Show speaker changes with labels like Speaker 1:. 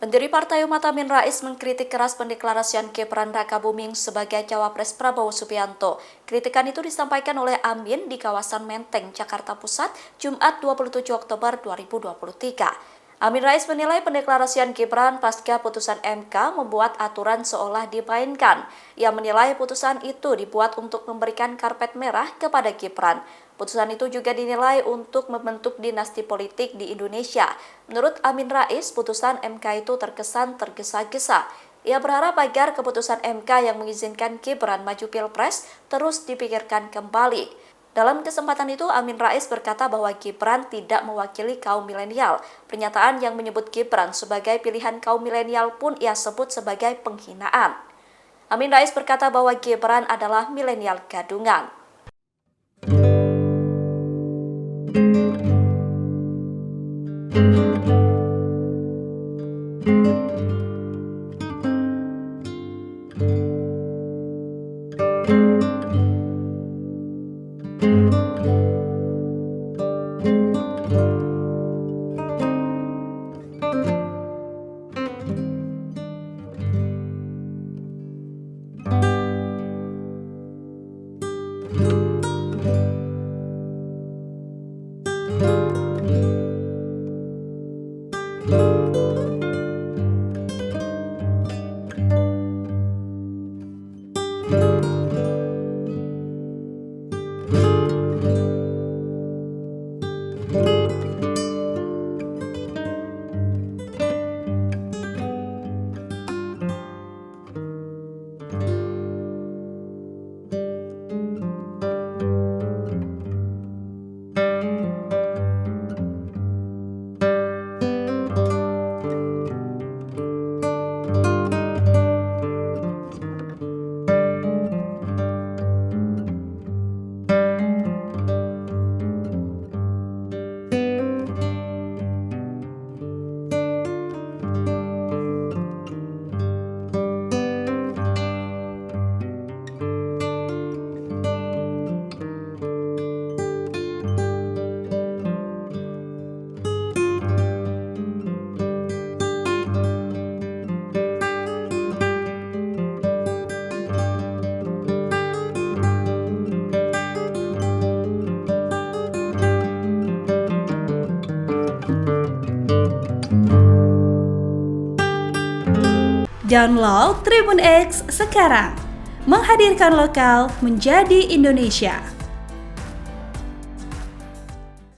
Speaker 1: Pendiri Partai Umat Amin Rais mengkritik keras pendeklarasian Gibran Rakabuming sebagai cawapres Prabowo Subianto. Kritikan itu disampaikan oleh Amin di kawasan Menteng, Jakarta Pusat, Jumat 27 Oktober 2023. Amin Rais menilai pendeklarasian Gibran pasca putusan MK membuat aturan seolah dimainkan. Ia menilai putusan itu dibuat untuk memberikan karpet merah kepada Gibran. Putusan itu juga dinilai untuk membentuk dinasti politik di Indonesia. Menurut Amin Rais, putusan MK itu terkesan tergesa-gesa. Ia berharap agar keputusan MK yang mengizinkan Gibran maju Pilpres terus dipikirkan kembali. Dalam kesempatan itu, Amin Rais berkata bahwa Gibran tidak mewakili kaum milenial. Pernyataan yang menyebut Gibran sebagai pilihan kaum milenial pun ia sebut sebagai penghinaan. Amin Rais berkata bahwa Gibran adalah milenial gadungan.
Speaker 2: Download Tribun X sekarang, menghadirkan lokal menjadi Indonesia.